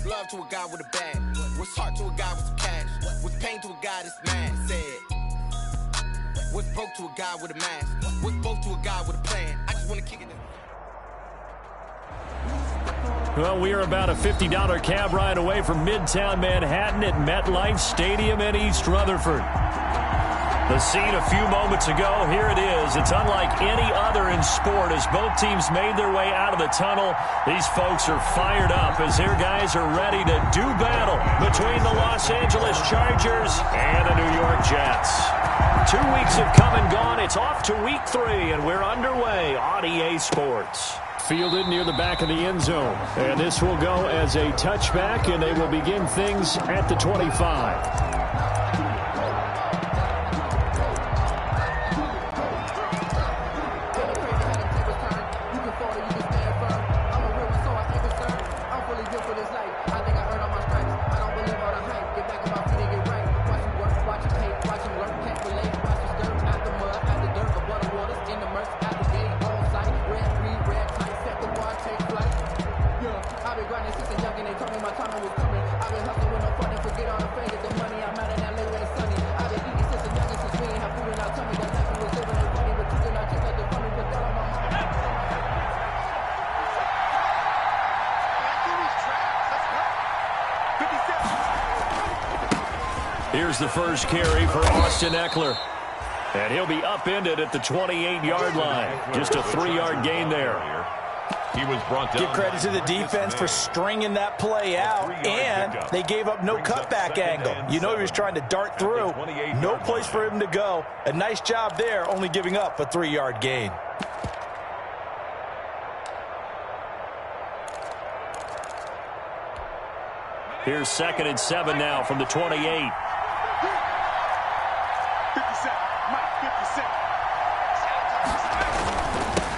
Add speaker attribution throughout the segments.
Speaker 1: What's love to a guy with a bag? What's heart to a guy with some cash? What's pain to a guy that's mad? Said. What's broke to a guy with a mask? What's both to a guy with a plan? I just want to kick it.
Speaker 2: Well, we are about a $50 cab ride away from Midtown Manhattan at MetLife Stadium in East Rutherford. The scene a few moments ago, here it is. It's unlike any other in sport as both teams made their way out of the tunnel. These folks are fired up as their guys are ready to do battle between the Los Angeles Chargers and the New York Jets. 2 weeks have come and gone. It's off to week 3, and we're underway on EA Sports. Fielded near the back of the end zone. And this will go as a touchback, and they will begin things at the 25. Here's the first carry for Austin Eckler. And he'll be upended at the 28-yard line. Just a 3-yard gain there.
Speaker 3: He was brought down.
Speaker 4: Give credit to the defense for stringing that play out, and they gave up no cutback angle. You know he was trying to dart through. No place for him to go. A nice job there, only giving up a 3-yard gain.
Speaker 2: Here's 2nd and 7 now from the 28.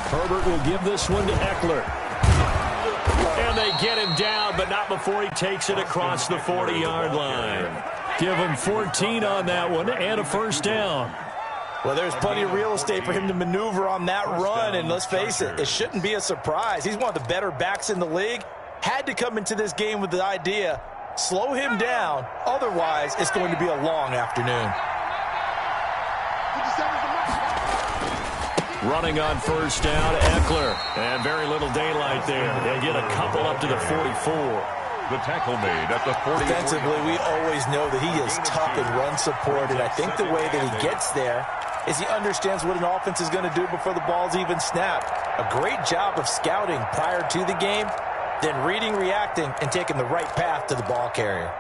Speaker 2: Herbert will give this one to Eckler. And they get him down, but not before he takes it across the 40-yard line. Give him 14 on that one and a first down.
Speaker 4: Well, there's plenty of real estate for him to maneuver on that run, and let's face it, it shouldn't be a surprise. He's one of the better backs in the league. Had to come into this game with the idea, slow him down, otherwise it's going to be a long afternoon.
Speaker 2: Running on first down, Eckler. And very little daylight there. They get a couple up to the 44.
Speaker 3: The tackle made at the 40.
Speaker 4: Defensively, we always know that he is tough in run support, and I think the way that he gets there is he understands what an offense is going to do before the ball's even snapped. A great job of scouting prior to the game, then reading, reacting, and taking the right path to the ball carrier.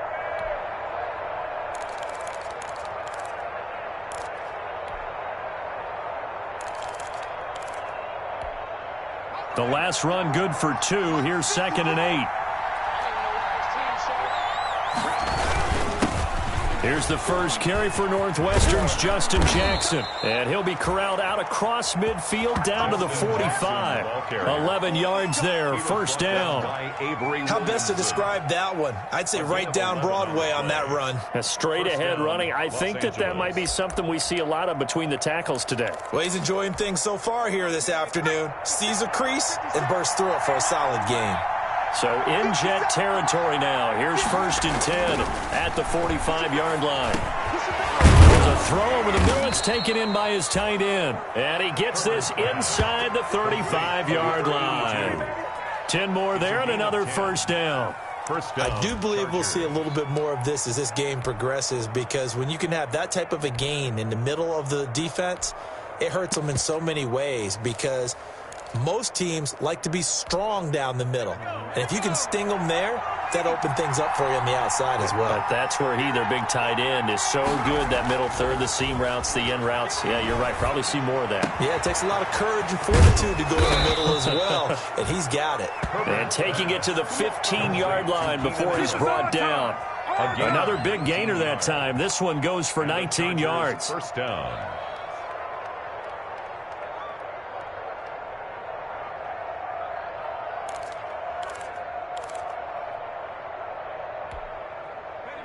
Speaker 2: The last run good for 2. Here's 2nd and 8. Here's the first carry for Northwestern's Justin Jackson. And he'll be corralled out across midfield down to the 45. 11 yards there, first down.
Speaker 4: How best to describe that one? I'd say right down Broadway on that run.
Speaker 2: A straight ahead running. I think that might be something we see a lot of between the tackles today.
Speaker 4: Well, he's enjoying things so far here this afternoon. Sees a crease and bursts through it for a solid gain.
Speaker 2: So in Jet territory now. Here's 1st and 10 at the 45-yard line. There's a throw over the middle. It's taken in by his tight end. And he gets this inside the 35-yard line. 10 more there and another first down.
Speaker 4: I do believe we'll see a little bit more of this as this game progresses, because when you can have that type of a gain in the middle of the defense, it hurts them in so many ways, because most teams like to be strong down the middle. And if you can sting them there, that opens things up for you on the outside as well.
Speaker 2: But that's where their big tight end, is so good, that middle third, the seam routes, the end routes. Yeah, you're right. Probably see more of that.
Speaker 4: Yeah, it takes a lot of courage and fortitude to go in the middle as well, and he's got it.
Speaker 2: And taking it to the 15-yard line before he's brought down. Another big gainer that time. This one goes for 19 yards.
Speaker 3: First down.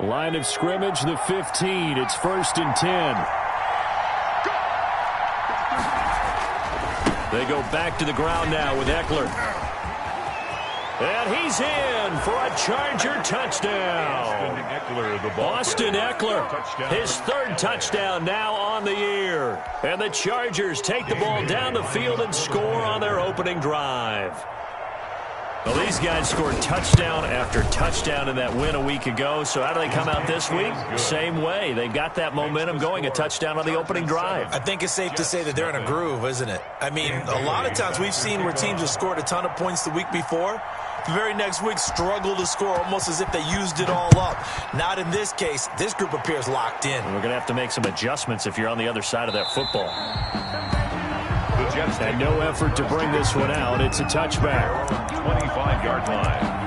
Speaker 2: Line of scrimmage, the 15. It's 1st and 10. They go back to the ground now with Eckler. And he's in for a Charger touchdown. Austin Eckler, his third touchdown now on the year. And the Chargers take the ball down the field and score on their opening drive. Well, these guys scored touchdown after touchdown in that win a week ago. So how do they come out this week? Same way. They got that momentum going, a touchdown on the opening drive.
Speaker 4: I think it's safe to say that they're in a groove, isn't it? I mean, a lot of times we've seen where teams have scored a ton of points the week before. The very next week struggle to score almost as if they used it all up. Not in this case. This group appears locked in.
Speaker 2: We're going to have to make some adjustments if you're on the other side of that football. And no effort to bring this one out. It's a touchback.
Speaker 3: 25-yard line.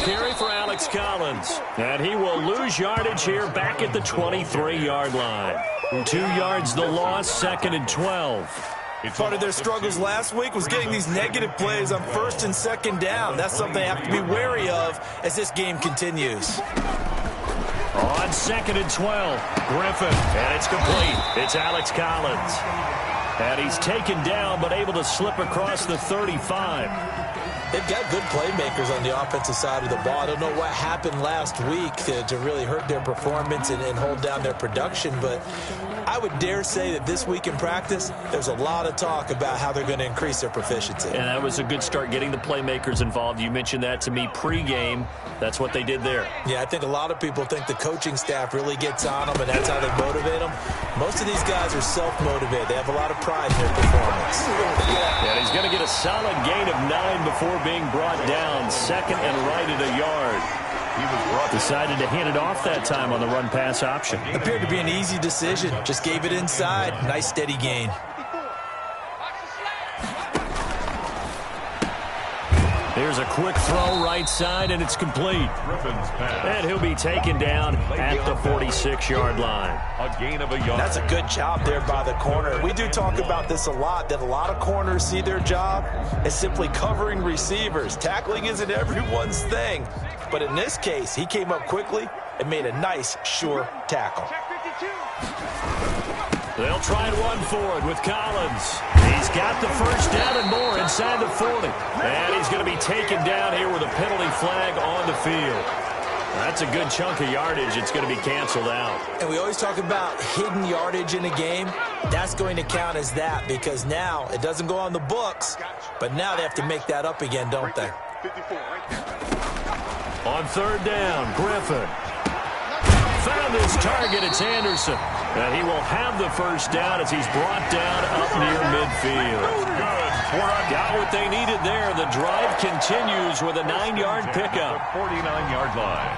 Speaker 2: Carry for Alex Collins. And he will lose yardage here back at the 23-yard line. 2 yards the loss, 2nd and 12.
Speaker 4: Part of their struggles last week was getting these negative plays on 1st and 2nd down. That's something they have to be wary of as this game continues.
Speaker 2: On 2nd and 12, Griffin. And it's complete. It's Alex Collins. And he's taken down but able to slip across the 35.
Speaker 4: They've got good playmakers on the offensive side of the ball. I don't know what happened last week to really hurt their performance and hold down their production, but I would dare say that this week in practice, there's a lot of talk about how they're going to increase their proficiency.
Speaker 2: And that was a good start, getting the playmakers involved. You mentioned that to me pregame. That's what they did there.
Speaker 4: Yeah, I think a lot of people think the coaching staff really gets on them, and that's how they motivate them. Most of these guys are self-motivated. They have a lot of pride in their performance.
Speaker 2: And he's going to get a solid gain of 9 before being brought down. 2nd and right at a yard. He decided to hand it off that time on the run-pass option.
Speaker 4: Appeared to be an easy decision. Just gave it inside. Nice steady gain.
Speaker 2: Here's a quick throw right side, and it's complete. And he'll be taken down at the 46-yard line.
Speaker 3: A gain of a yard.
Speaker 4: That's a good job there by the corner. We do talk about this a lot, that a lot of corners see their job as simply covering receivers. Tackling isn't everyone's thing. But in this case, he came up quickly and made a nice, sure tackle.
Speaker 2: They'll try and run forward with Collins. He's got the first down and more inside the 40. And he's going to be taken down here with a penalty flag on the field. That's a good chunk of yardage. It's going to be canceled out.
Speaker 4: And we always talk about hidden yardage in a game. That's going to count as that because now it doesn't go on the books, but now they have to make that up again, don't they?
Speaker 2: On 3rd down, Griffin. Found his target. It's Anderson. And he will have the first down as he's brought down up near midfield. Got what they needed there. The drive continues with a 9-yard pickup.
Speaker 3: 49-yard line.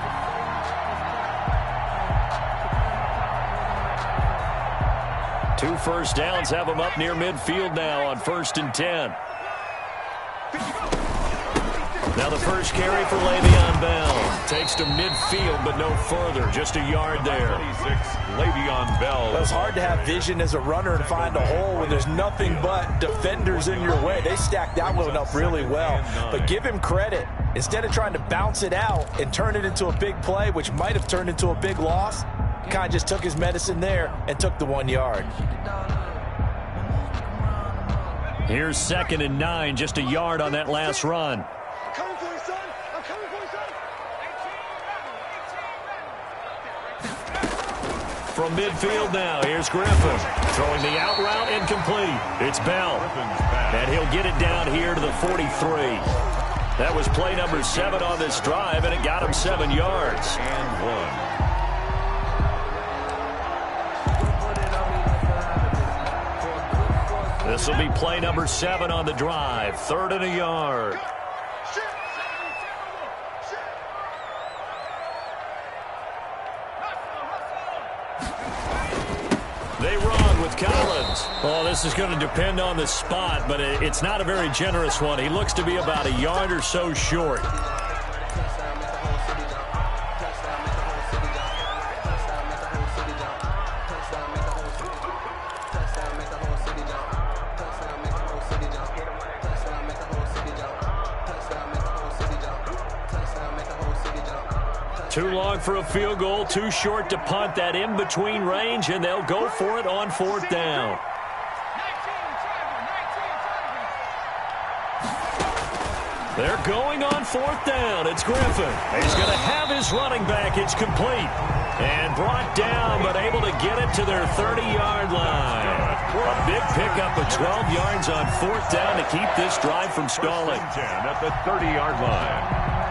Speaker 2: Two first downs have him up near midfield now on 1st and 10. Now the first carry for Le'Veon Bell. Takes to midfield, but no further. Just a yard there.
Speaker 3: 26, Le'Veon Bell.
Speaker 4: Well, it's hard to have vision as a runner and find a hole when there's nothing but defenders in your way. They stacked that one up really well. But give him credit. Instead of trying to bounce it out and turn it into a big play, which might have turned into a big loss, kind of just took his medicine there and took the 1 yard.
Speaker 2: Here's 2nd and 9, just a yard on that last run. From midfield now, here's Griffin. Throwing the out route, incomplete. It's Bell. And he'll get it down here to the 43. That was play number 7 on this drive, and it got him 7 yards.
Speaker 3: And 1.
Speaker 2: This will be play number 7 on the drive. 3rd and a yard. They run with Collins. Oh, this is going to depend on the spot, but it's not a very generous one. He looks to be about a yard or so short. Too long for a field goal, too short to punt. That in-between range, and they'll go for it on 4th down. They're going on 4th down. It's Griffin. He's going to have his running back. It's complete. And brought down, but able to get it to their 30-yard line. A big pickup of 12 yards on 4th down to keep this drive from stalling.
Speaker 3: 10 at the 30-yard line.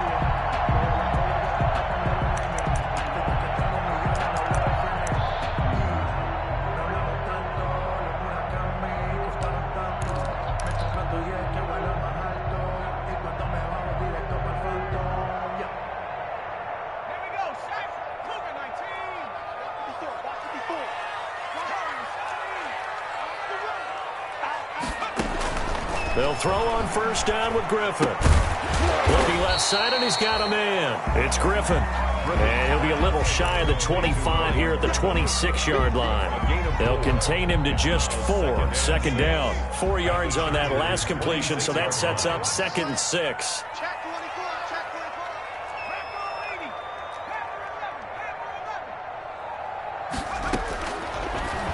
Speaker 2: They'll throw on 1st down with Griffin. Looking left side, and he's got a man. It's Griffin. And he'll be a little shy of the 25 here at the 26-yard line. They'll contain him to just 4. 2nd down. 4 yards on that last completion, so that sets up 2nd and 6.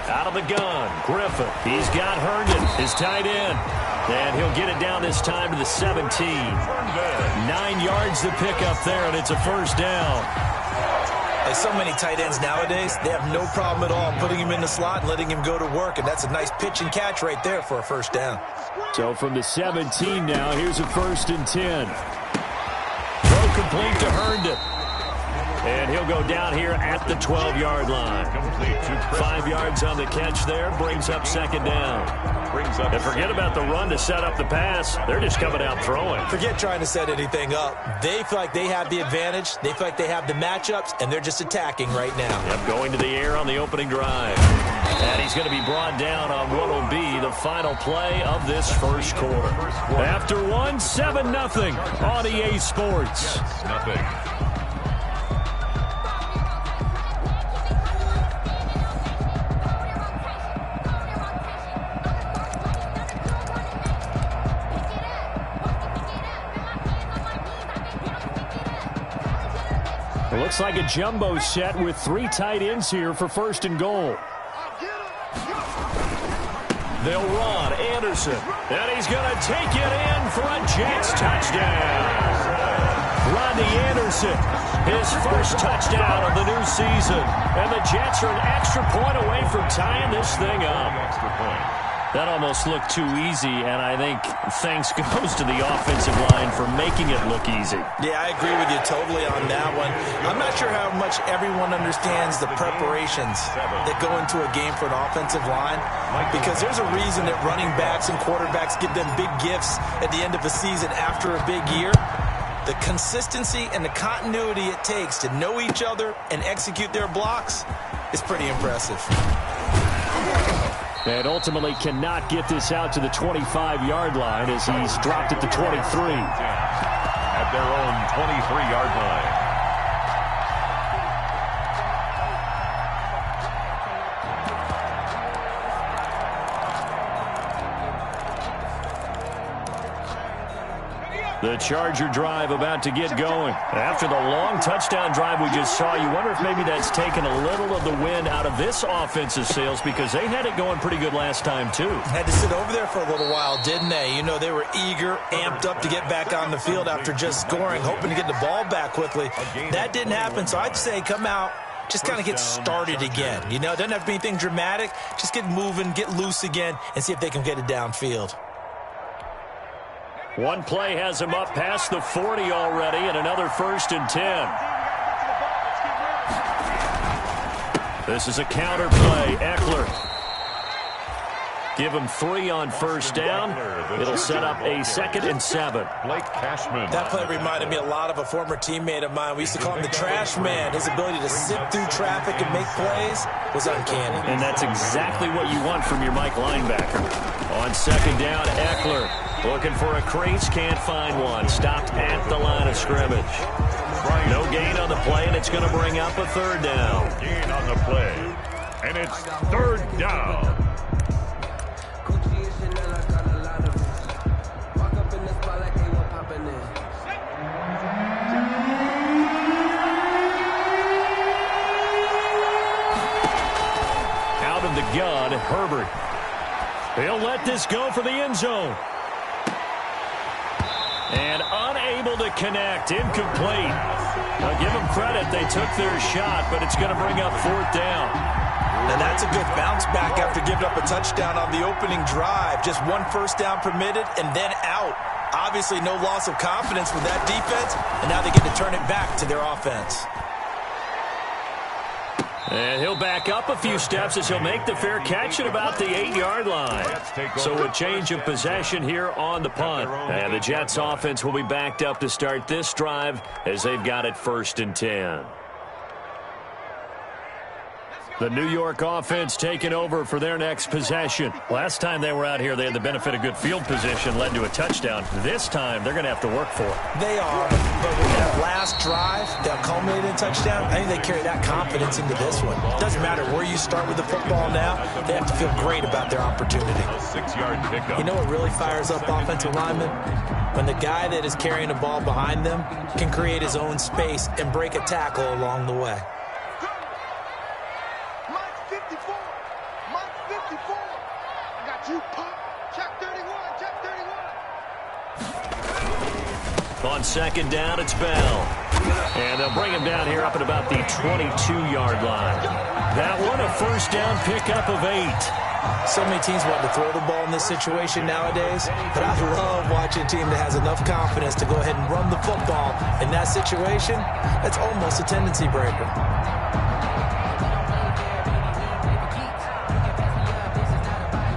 Speaker 2: Out of the gun, Griffin. He's got Herndon, his tight end. And he'll get it down this time to the 17. 9 yards to pick up there, and it's a 1st down.
Speaker 4: There's so many tight ends nowadays, they have no problem at all putting him in the slot and letting him go to work, and that's a nice pitch and catch right there for a 1st down.
Speaker 2: So from the 17 now, here's a 1st and 10. Throw complete to Herndon. And he'll go down here at the 12-yard line. 5 yards on the catch there, brings up 2nd down. And forget about the run to set up the pass. They're just coming out throwing.
Speaker 4: Forget trying to set anything up. They feel like they have the advantage. They feel like they have the matchups, and they're just attacking right now.
Speaker 2: Yep, going to the air on the opening drive. And he's going to be brought down on what will be the final play of this 1st quarter. After 1, 7-0 on EA Sports.
Speaker 3: Nothing.
Speaker 2: It looks like a jumbo set with 3 tight ends here for 1st and goal. They'll run Anderson, and he's going to take it in for a Jets touchdown. Rodney Anderson, his 1st touchdown of the new season. And the Jets are an extra point away from tying this thing up.
Speaker 3: Extra point.
Speaker 2: That almost looked too easy, and I think thanks goes to the offensive line for making it look easy.
Speaker 4: Yeah, I agree with you totally on that one. I'm not sure how much everyone understands the preparations that go into a game for an offensive line, because there's a reason that running backs and quarterbacks give them big gifts at the end of a season after a big year. The consistency and the continuity it takes to know each other and execute their blocks is pretty impressive.
Speaker 2: And ultimately cannot get this out to the 25-yard line as he's dropped at the 23.
Speaker 3: At their own 23-yard line.
Speaker 2: The Charger drive about to get going. After the long touchdown drive we just saw, you wonder if maybe that's taken a little of the wind out of this offensive sails, because they had it going pretty good last time, too.
Speaker 4: Had to sit over there for a little while, didn't they? You know, they were eager, amped up to get back on the field after just scoring, hoping to get the ball back quickly. That didn't happen, so I'd say come out, just kind of get started again. You know, it doesn't have to be anything dramatic. Just get moving, get loose again, and see if they can get it downfield.
Speaker 2: One play has him up past the 40 already, and another 1st and 10. This is a counter play. Eckler. Give him 3 on 1st down. It'll set up a 2nd and 7.
Speaker 3: Blake Cashman.
Speaker 4: That play reminded me a lot of a former teammate of mine. We used to call him the trash man. His ability to sit through traffic and make plays was uncanny.
Speaker 2: And that's exactly what you want from your Mike linebacker. On 2nd down, Eckler. Looking for a crease, can't find one. Stopped at the line of scrimmage. No gain on the play, and it's going to bring up a 3rd down.
Speaker 3: Gain on the play. And it's 3rd down.
Speaker 2: gun, Herbert. He'll let this go for the end zone. And unable to connect, incomplete. Now give them credit, they took their shot, but it's going to bring up 4th down.
Speaker 4: Now that's a good bounce back after giving up a touchdown on the opening drive. Just 1 first down permitted and then out. Obviously no loss of confidence with that defense, and now they get to turn it back to their offense.
Speaker 2: And he'll back up a few steps as he'll make the fair catch at about the 8-yard line. So a change of possession here on the punt. And the Jets offense will be backed up to start this drive as they've got it 1st and 10. The New York offense taking over for their next possession. Last time they were out here, they had the benefit of good field position, led to a touchdown. This time, they're going to have to work for it.
Speaker 4: They are, but with that last drive that culminated in a touchdown, I think they carry that confidence into this one. Doesn't matter where you start with the football now, they have to feel great about their opportunity.
Speaker 3: 6-yard pickup.
Speaker 4: You know what really fires up offensive linemen? When the guy that is carrying the ball behind them can create his own space and break a tackle along the way.
Speaker 2: On 2nd down, it's Bell. And they'll bring him down here up at about the 22-yard line. That one, a 1st down pickup of 8.
Speaker 4: So many teams want to throw the ball in this situation nowadays, but I love watching a team that has enough confidence to go ahead and run the football. In that situation, that's almost a tendency breaker.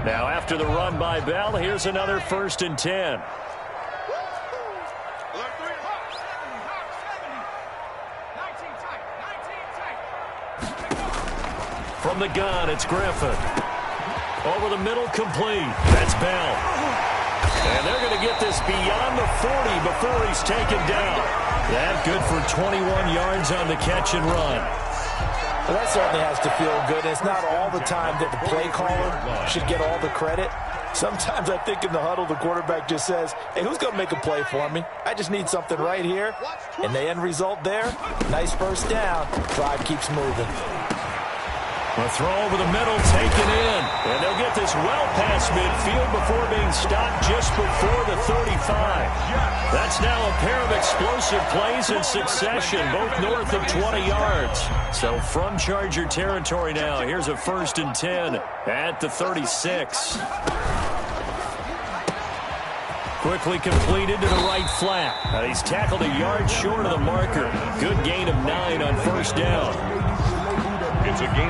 Speaker 2: Now after the run by Bell, here's another 1st and 10. From the gun, it's Griffin. Over the middle, complete. That's Bell. And they're going to get this beyond the 40 before he's taken down. That good for 21 yards on the catch and run.
Speaker 4: Well, that certainly has to feel good. It's not all the time that the play caller should get all the credit. Sometimes I think in the huddle, the quarterback just says, hey, who's going to make a play for me? I just need something right here. And the end result there, nice 1st down. Drive keeps moving.
Speaker 2: A throw over the middle, taken in. And they'll get this well past midfield before being stopped just before the 35. That's now a pair of explosive plays in succession, both north of 20 yards. So from Charger territory now, here's a 1st and 10 at the 36. Quickly completed to the right flat. And he's tackled a yard short of the marker. Good gain of 9 on 1st down.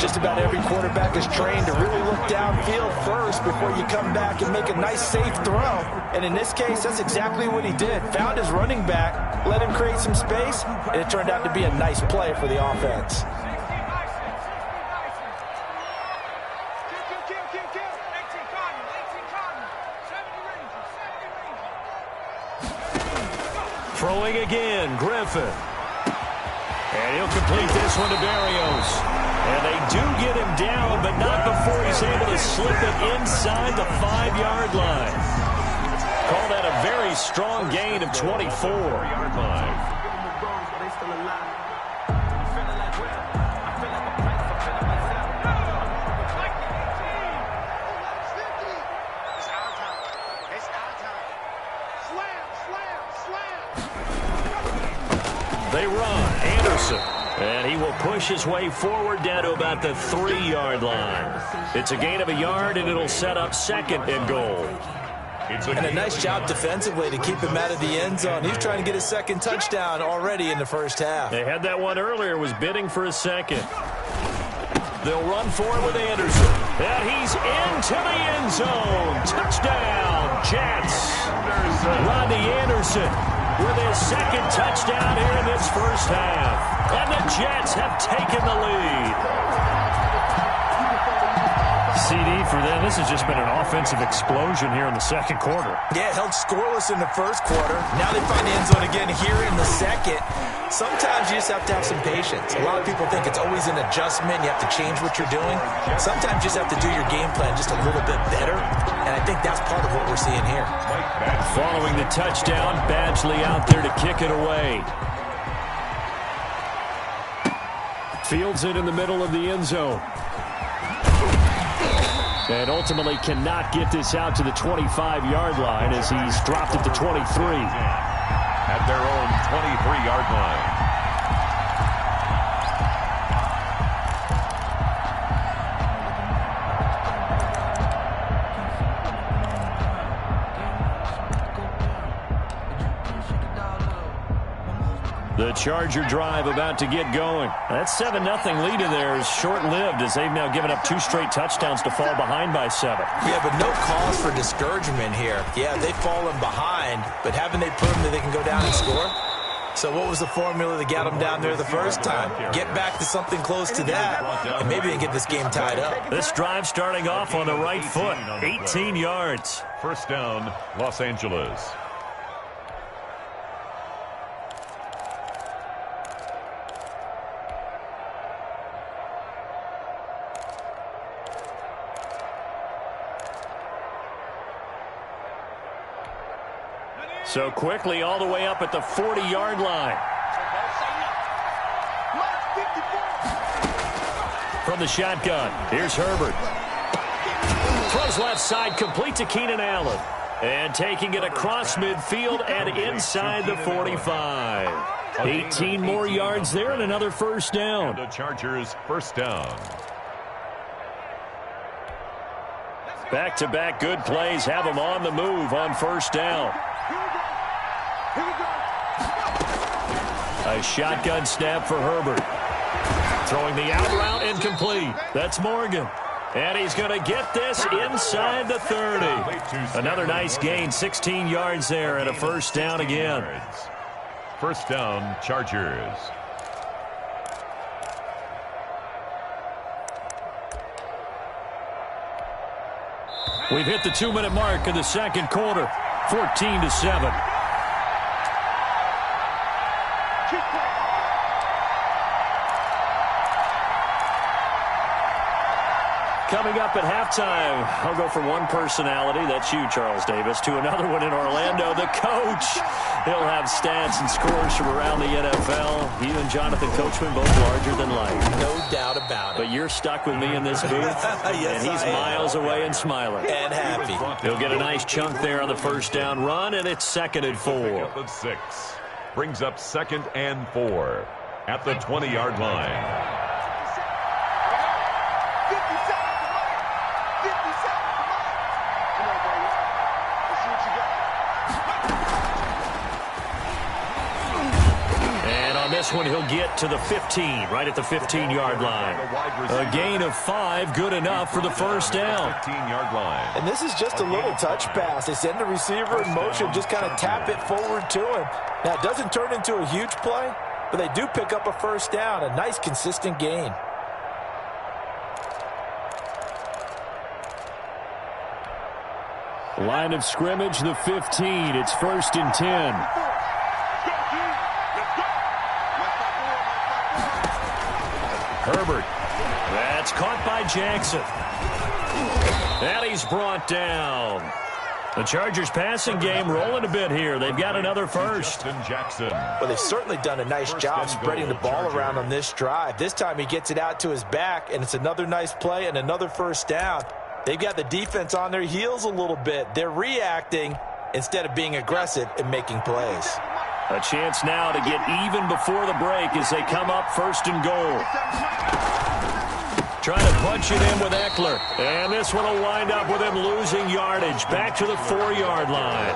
Speaker 4: Just about every quarterback is trained to really look downfield first before you come back and make a nice, safe throw. And in this case, that's exactly what he did. Found his running back, let him create some space, and it turned out to be a nice play for the offense.
Speaker 2: Throwing again, Griffin. And he'll complete this one to Berrios. And they do get him down, but not before he's able to slip it inside the 5-yard line. Call that a very strong gain of 24. They run. Anderson. And he will push his way forward down to about the 3-yard line. It's a gain of a yard, and it'll set up 2nd and goal.
Speaker 4: And a nice job defensively to keep him out of the end zone. He's trying to get his 2nd touchdown already in the 1st half.
Speaker 2: They had that one earlier, was bidding for a 2nd. They'll run for it with Anderson. And he's into the end zone. Touchdown, Jets. Rodney Anderson with his 2nd touchdown here in this 1st half. And the Jets have taken the lead. CD for them. This has just been an offensive explosion here in the 2nd quarter.
Speaker 4: Yeah, held scoreless in the 1st quarter. Now they find the end zone again here in the 2nd. Sometimes you just have to have some patience. A lot of people think it's always an adjustment. You have to change what you're doing. Sometimes you just have to do your game plan just a little bit better. And I think that's part of what we're seeing here.
Speaker 2: Following the touchdown, Badgley out there to kick it away. Fields it in the middle of the end zone. And ultimately cannot get this out to the 25-yard line as he's dropped it to 23.
Speaker 3: At their own 23-yard line.
Speaker 2: The Charger drive about to get going. That 7-0 lead in there is short-lived as they've now given up 2 straight touchdowns to fall behind by 7.
Speaker 4: Yeah, but no cause for discouragement here. Yeah, they've fallen behind, but haven't they proven that they can go down and score? So what was the formula that got them down there the first time? Get back to something close to that, and maybe they get this game tied up.
Speaker 2: This drive starting off on the right foot, 18 yards.
Speaker 3: First down, Los Angeles.
Speaker 2: So quickly all the way up at the 40-yard line. From the shotgun, here's Herbert. Throws left side, complete to Keenan Allen. And taking it across midfield and inside the 45. 18 more yards there and another first down.
Speaker 3: And the Chargers first down.
Speaker 2: Back-to-back good plays have them on the move on first down. A shotgun snap for Herbert. Throwing the out route incomplete. That's Morgan. And he's going to get this inside the 30. Another nice gain, 16 yards there and a first down again.
Speaker 3: First down, Chargers.
Speaker 2: We've hit the 2-minute mark of the second quarter, 14-7. Coming up at halftime, I'll go from one personality, that's you, Charles Davis, to another one in Orlando, the coach. He'll have stats and scores from around the NFL. He and Jonathan Coachman both larger than life.
Speaker 4: No doubt about it.
Speaker 2: But you're stuck with me in this booth,
Speaker 4: yes,
Speaker 2: and he's miles away and smiling.
Speaker 4: And happy.
Speaker 2: He'll get a nice chunk there on the first down run, and it's 2nd and 4.
Speaker 3: Pickup of 6. Brings up 2nd and 4 at the 20-yard line.
Speaker 2: This one he'll get to the 15, right at the 15-yard line. A gain of 5, good enough for the first down.
Speaker 3: 15-yard line.
Speaker 4: And this is just a little touch pass. They send the receiver in motion, just kind of tap it forward to him. Now, it doesn't turn into a huge play, but they do pick up a first down, a nice, consistent gain.
Speaker 2: Line of scrimmage, the 15. It's 1st and 10. Herbert. That's caught by Jackson. And he's brought down. The Chargers passing game rolling a bit here. They've got another first.
Speaker 3: Jackson.
Speaker 4: Well, they've certainly done a nice job spreading the ball around on this drive. This time he gets it out to his back, and it's another nice play and another first down. They've got the defense on their heels a little bit. They're reacting instead of being aggressive and making plays.
Speaker 2: A chance now to get even before the break as they come up 1st and goal. Trying to punch it in with Eckler. And this one will wind up with him losing yardage back to the 4-yard line.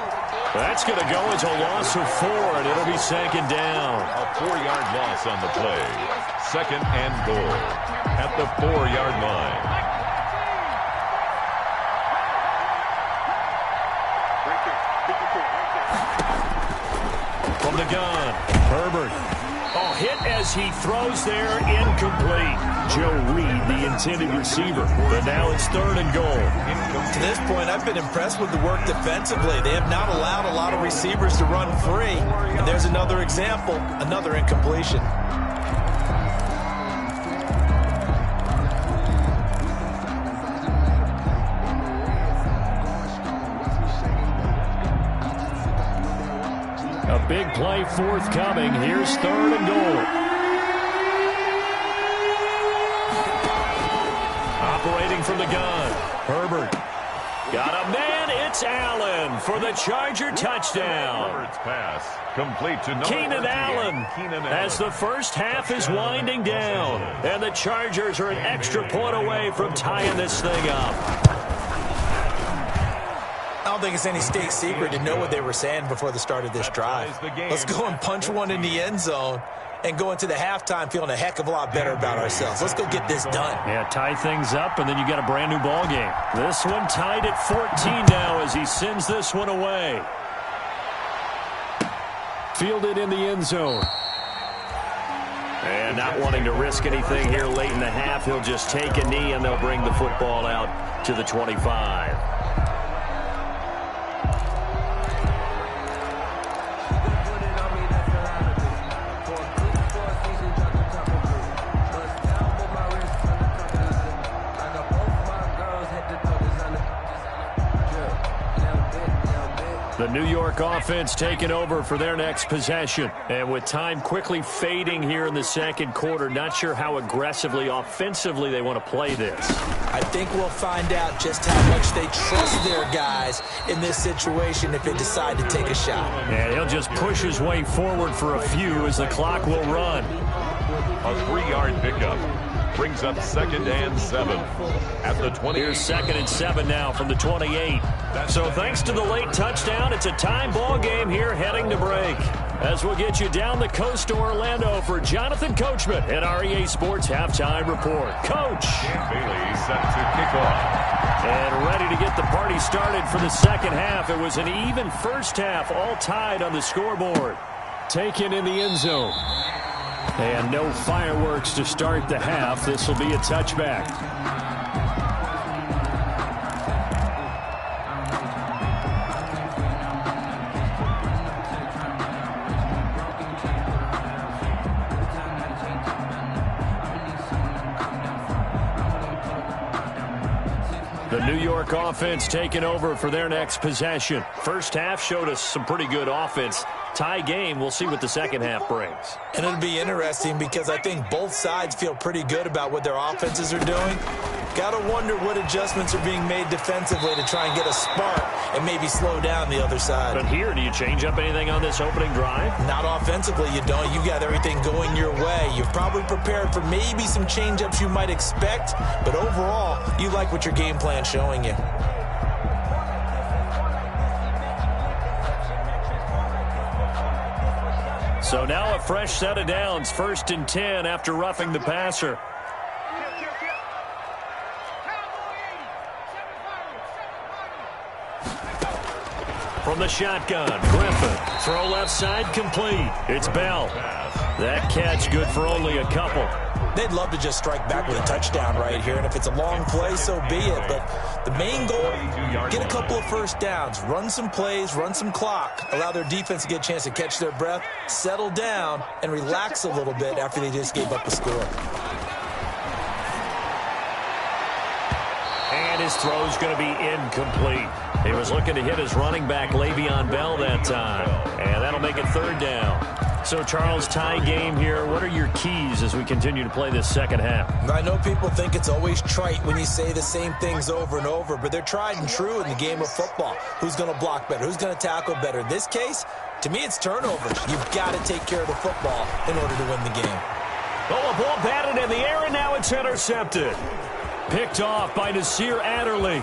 Speaker 2: That's going to go as a loss of 4, and it'll be 2nd down.
Speaker 3: A 4-yard loss on the play. 2nd and goal at the 4-yard line.
Speaker 2: From the gun, Herbert. Oh, hit as he throws there, incomplete. Joe Reed, the intended receiver. But now it's 3rd and goal.
Speaker 4: To this point, I've been impressed with the work defensively. They have not allowed a lot of receivers to run free. And there's another example, another incompletion.
Speaker 2: A big play forthcoming. Here's 3rd and goal. Operating from the gun. Herbert. Got a man. It's Allen for the Charger touchdown.
Speaker 3: Herbert's pass complete to
Speaker 2: Keenan Allen as the first half is winding down. And the Chargers are an extra point away from tying this thing up.
Speaker 4: I don't think it's any state secret to know what they were saying before the start of this drive. Let's go and punch one in the end zone and go into the halftime feeling a heck of a lot better about ourselves. Let's go get this done.
Speaker 2: Yeah, tie things up, and then you got a brand new ball game. This one tied at 14 now as he sends this one away. Fielded in the end zone. And not wanting to risk anything here late in the half, he'll just take a knee, and they'll bring the football out to the 25. The New York offense taking over for their next possession. And with time quickly fading here in the second quarter, not sure how aggressively, offensively they want to play this.
Speaker 4: I think we'll find out just how much they trust their guys in this situation if they decide to take a shot.
Speaker 2: And he'll just push his way forward for a few as the clock will run.
Speaker 3: A 3-yard pickup brings up 2nd and 7 at the 20.
Speaker 2: Here's 2nd and 7 now from the 28. So thanks to the late touchdown, it's a time ball game here heading to break. As we'll get you down the coast to Orlando for Jonathan Coachman at our EA Sports Halftime Report. Coach.
Speaker 3: Dan Bailey set to kick off.
Speaker 2: And ready to get the party started for the second half. It was an even first half, all tied on the scoreboard. Taken in the end zone. And no fireworks to start the half. This will be a touchback. The New York offense taking over for their next possession. First half showed us some pretty good offense. Tie game, we'll see what the second half brings.
Speaker 4: And it'll be interesting because I think both sides feel pretty good about what their offenses are doing. Got to wonder what adjustments are being made defensively to try and get a spark and maybe slow down the other side.
Speaker 2: But here, do you change up anything on this opening drive?
Speaker 4: Not offensively, you don't. You got everything going your way. You've probably prepared for maybe some change-ups you might expect, but overall, you like what your game plan's showing you.
Speaker 2: So now a fresh set of downs, 1st and 10 after roughing the passer. From the shotgun, Griffin. Throw left side, complete. It's Bell. That catch good for only a couple.
Speaker 4: They'd love to just strike back with a touchdown right here, and if it's a long play, so be it. But the main goal, get a couple of first downs, run some plays, run some clock, allow their defense to get a chance to catch their breath, settle down, and relax a little bit after they just gave up a score.
Speaker 2: And his throw's going to be incomplete. He was looking to hit his running back, Le'Veon Bell, that time. And that'll make it 3rd down. So, Charles, tie game here. What are your keys as we continue to play this second half?
Speaker 4: I know people think it's always trite when you say the same things over and over, but they're tried and true in the game of football. Who's going to block better? Who's going to tackle better? In this case, to me, it's turnovers. You've got to take care of the football in order to win the game.
Speaker 2: Oh, a ball batted in the air, and now it's intercepted. Picked off by Nasir Adderley.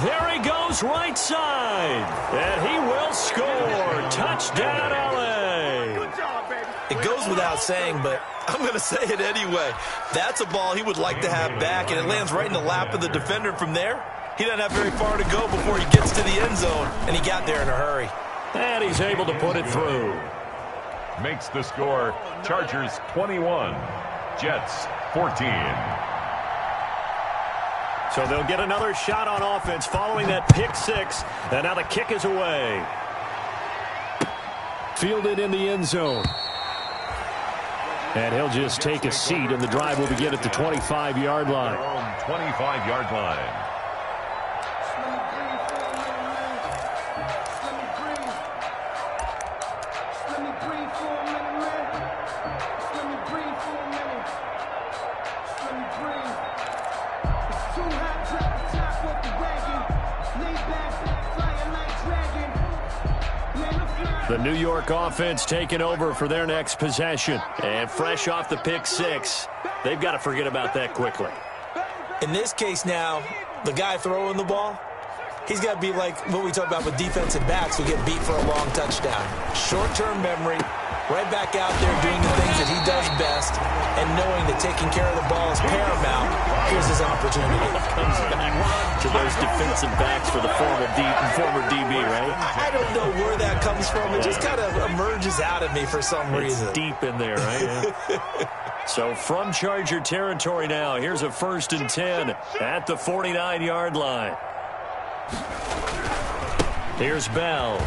Speaker 2: There he goes, right side. And he will score. Touchdown, L.A.
Speaker 1: Good job, baby.
Speaker 4: It goes without saying, but I'm going to say it anyway. That's a ball he would like to have back, and it lands right in the lap of the defender from there. He doesn't have very far to go before he gets to the end zone, and he got there in a hurry.
Speaker 2: And he's able to put it through.
Speaker 3: Makes the score Chargers 21, Jets 14.
Speaker 2: So they'll get another shot on offense following that pick six. And now the kick is away. Fielded in the end zone. And he'll just take a seat, and the drive will begin at the 25-yard line.
Speaker 3: 25-yard line.
Speaker 5: Too hot, drop the top off the
Speaker 2: The New York offense taking over for their next possession. And fresh off the pick six, they've got to forget about that quickly.
Speaker 4: In this case now, the guy throwing the ball, he's got to be like what we talk about with defensive backs who get beat for a long touchdown. Short-term memory, right back out there doing the things that he does best, and knowing that taking care of the ball is paramount. Here's his opportunity.
Speaker 2: Comes back to those defensive backs for the former DB, right?
Speaker 4: I don't know where that comes from. It just kind of emerges out of me for some reason.
Speaker 2: It's deep in there, right? Yeah. So from Charger territory now, here's a 1st and 10 at the 49-yard line. Here's Bell.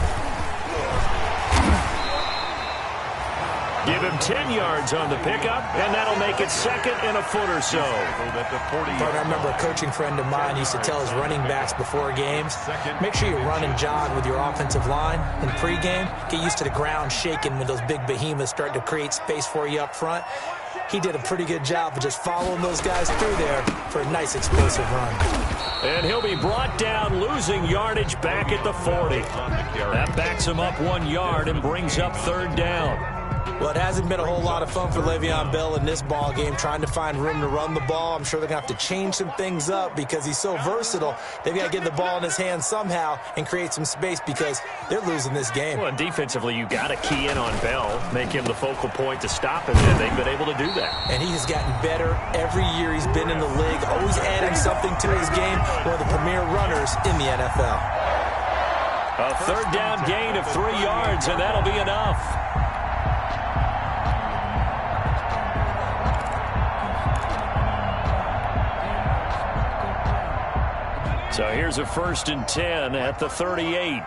Speaker 2: Give him 10 yards on the pickup, and that'll make it 2nd and a foot or so.
Speaker 4: But I remember a coaching friend of mine used to tell his running backs before games, make sure you run and jog with your offensive line in pregame. Get used to the ground shaking when those big behemoths start to create space for you up front. He did a pretty good job of just following those guys through there for a nice explosive run.
Speaker 2: And he'll be brought down, losing yardage back at the 40. That backs him up 1 yard and brings up 3rd down.
Speaker 4: Well, it hasn't been a whole lot of fun for Le'Veon Bell in this ball game, trying to find room to run the ball. I'm sure they're going to have to change some things up because he's so versatile. They've got to get the ball in his hands somehow and create some space because they're losing this game.
Speaker 2: Well, defensively, you got to key in on Bell, make him the focal point to stop him, and they've been able to do that.
Speaker 4: And he has gotten better every year he's been in the league, always adding something to his game. One of the premier runners in the NFL.
Speaker 2: A 3rd down gain of 3 yards, and that'll be enough. So here's a 1st and 10 at the 38.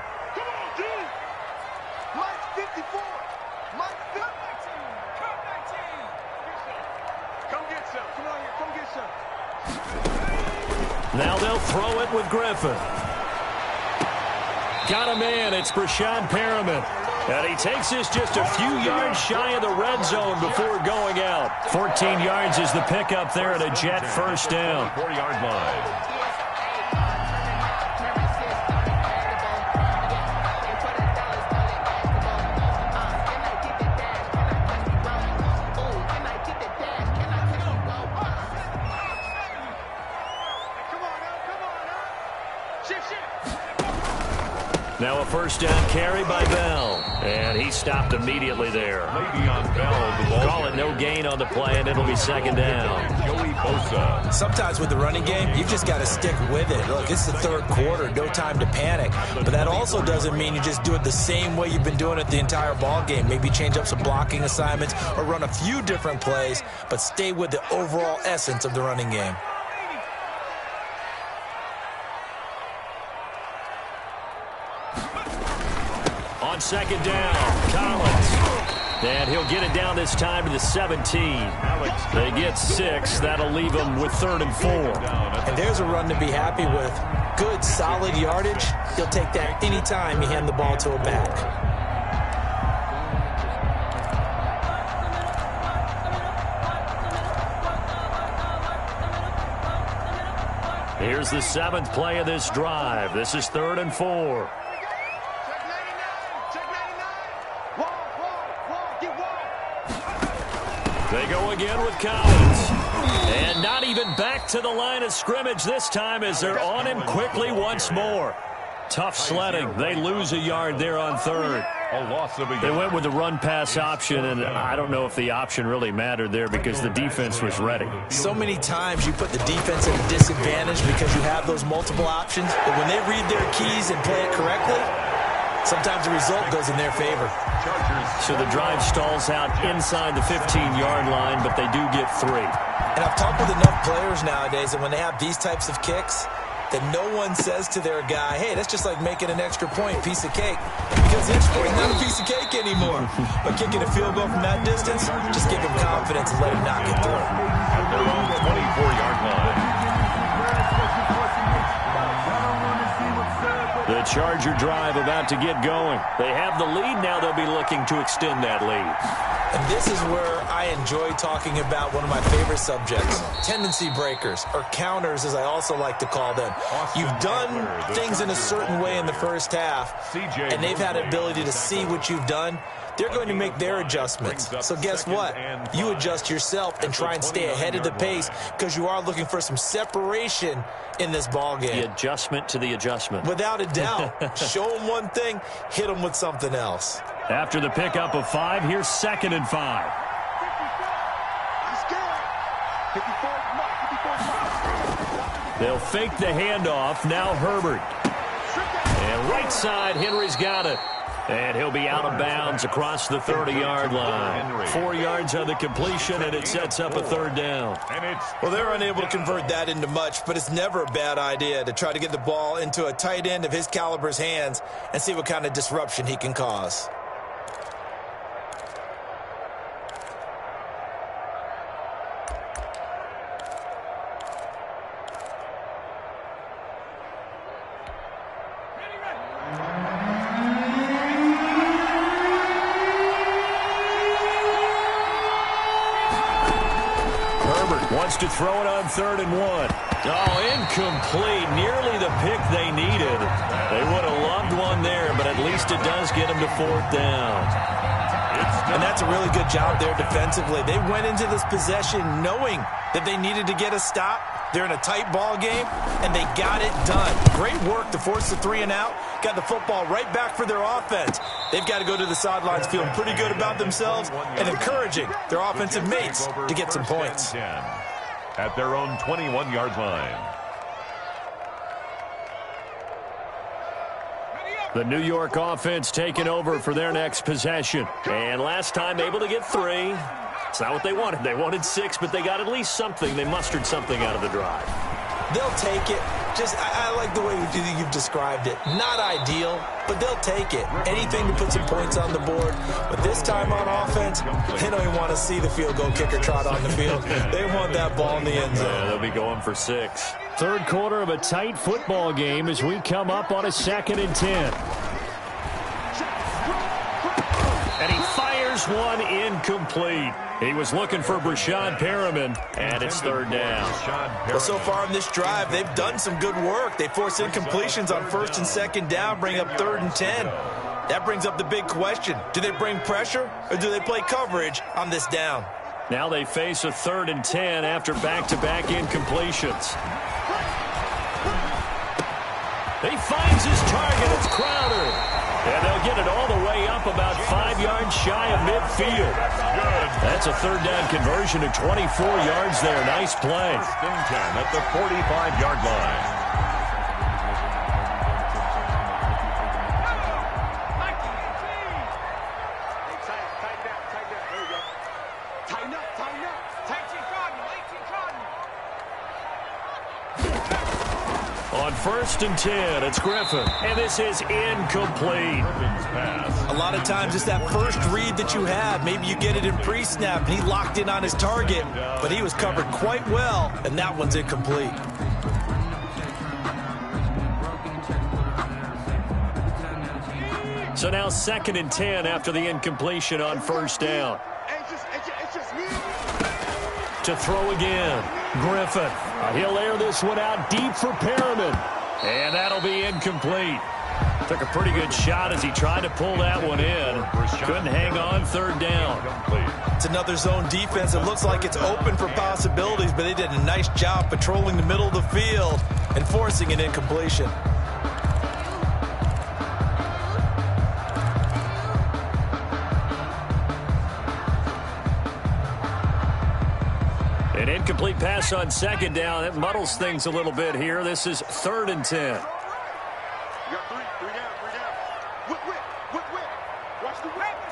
Speaker 2: Now they'll throw it with Griffin. Got a man. It's Brashad Perriman. And he takes this just a few yards shy of the red zone before going out. 14 yards is the pickup there at a Jet 1st down.
Speaker 3: 4-yard line.
Speaker 2: Now a 1st down carry by Bell. And he stopped immediately there.
Speaker 3: Maybe on Bell. The ball
Speaker 2: Call it no gain on the play, and it'll be 2nd down.
Speaker 3: Joey Bosa.
Speaker 4: Sometimes with the running game, you've just got to stick with it. Look, it's the 3rd quarter, no time to panic. But that also doesn't mean you just do it the same way you've been doing it the entire ball game. Maybe change up some blocking assignments or run a few different plays, but stay with the overall essence of the running game.
Speaker 2: On 2nd down, Collins. And he'll get it down this time to the 17. They get 6. That'll leave them with 3rd and 4.
Speaker 4: And there's a run to be happy with. Good, solid yardage. He'll take that anytime you hand the ball to a back.
Speaker 2: Here's the 7th play of this drive. This is 3rd and 4. They go again with Collins. And not even back to the line of scrimmage this time as they're on him quickly once more. Tough sledding. They lose a yard there on 3rd.
Speaker 3: A loss of a yard.
Speaker 2: They went with the run-pass option, and I don't know if the option really mattered there because the defense was ready.
Speaker 4: So many times you put the defense at a disadvantage because you have those multiple options, but when they read their keys and play it correctly, sometimes the result goes in their favor.
Speaker 2: So the drive stalls out inside the 15-yard line, but they do get 3.
Speaker 4: And I've talked with enough players nowadays that when they have these types of kicks, that no one says to their guy, hey, that's just like making an extra point, piece of cake. Because the extra point is not a piece of cake anymore. But kicking a field goal from that distance, just give him confidence and let him knock it through.
Speaker 3: At their own 24-yard line.
Speaker 2: The Charger drive about to get going. They have the lead. Now they'll be looking to extend that lead.
Speaker 4: And this is where I enjoy talking about one of my favorite subjects, tendency breakers, or counters, as I also like to call them. You've done things in a certain way in the first half, and they've had an ability to see what you've done. They're going to make their adjustments. So guess what? You adjust yourself and try and stay ahead of the pace because you are looking for some separation in this ball game.
Speaker 2: The adjustment to the adjustment.
Speaker 4: Without a doubt. Show them one thing, hit them with something else.
Speaker 2: After the pickup of 5, here's 2nd and 5. They'll fake the handoff. Now Herbert. And right side, Henry's got it. And he'll be out of bounds across the 30-yard line. 4 yards on the completion, and it sets up a 3rd down.
Speaker 4: Well, they're unable to convert that into much, but it's never a bad idea to try to get the ball into a tight end of his caliber's hands and see what kind of disruption he can cause.
Speaker 2: Wants to throw it on 3rd and 1. Oh, incomplete. Nearly the pick they needed. They would have loved one there, but at least it does get them to 4th down.
Speaker 4: And that's a really good job there defensively. They went into this possession knowing that they needed to get a stop. They're in a tight ball game, and they got it done. Great work to force the 3 and out. Got the football right back for their offense. They've got to go to the sidelines feeling pretty good about themselves and encouraging their offensive mates to get some points.
Speaker 3: At their own 21-yard line.
Speaker 2: The New York offense taking over for their next possession. And last time able to get 3. It's not what they wanted. They wanted 6, but they got at least something. They mustered something out of the drive.
Speaker 4: They'll take it. I like the way you've described it. Not ideal, but they'll take it. Anything to put some points on the board. But this time on offense, they don't even want to see the field goal kicker trot on the field. They want that ball in the end zone.
Speaker 2: Yeah, they'll be going for 6. 3rd quarter of a tight football game as we come up on a 2nd and 10. And he fires one incomplete. He was looking for Brashad Perriman, and it's 3rd down.
Speaker 4: Well, so far in this drive, they've done some good work. They force incompletions on 1st and 2nd down, bring up 3rd and 10. That brings up the big question. Do they bring pressure, or do they play coverage on this down?
Speaker 2: Now they face a 3rd and 10 after back-to-back incompletions. He finds his target. It's Crowder. And they'll get it all the way up about 5 yards shy of midfield. That's a 3rd down conversion to 24 yards there. Nice play.
Speaker 3: 1st and 10 at the 45-yard line.
Speaker 2: On 1st and 10, it's Griffin. And this is incomplete.
Speaker 4: A lot of times it's that first read that you have. Maybe you get it in pre-snap, and he locked in on his target, but he was covered quite well, and that one's incomplete.
Speaker 2: So now 2nd and 10 after the incompletion on 1st down. To throw again, Griffin. He'll air this one out deep for Perriman. And that'll be incomplete. Took a pretty good shot as he tried to pull that one in. Couldn't hang on, 3rd down.
Speaker 4: It's another zone defense. It looks like it's open for possibilities, but they did a nice job patrolling the middle of the field and forcing an incompletion.
Speaker 2: An incomplete pass on 2nd down. It muddles things a little bit here. This is 3rd and 10.
Speaker 5: You got 3 down. Whip. Watch the whip. Back to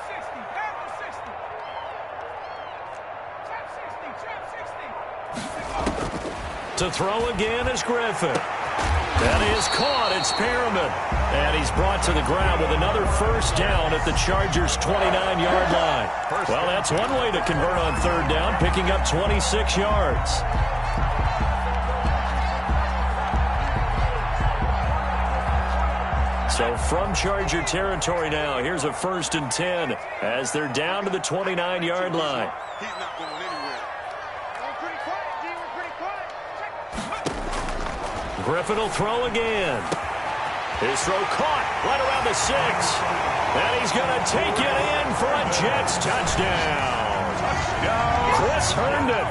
Speaker 5: 60. Trap 60.
Speaker 2: To throw again is Griffin. That is caught. It's Perriman. And he's brought to the ground with another 1st down at the Chargers' 29-yard line. Well, that's one way to convert on 3rd down, picking up 26 yards. So from Charger territory now, here's a 1st and 10 as they're down to the 29-yard line.
Speaker 5: He's not going anywhere. Pretty quiet, G. We're pretty quiet.
Speaker 2: Griffin will throw again. His throw caught right around the 6. And he's going to take it in for a Jets touchdown. Chris Herndon,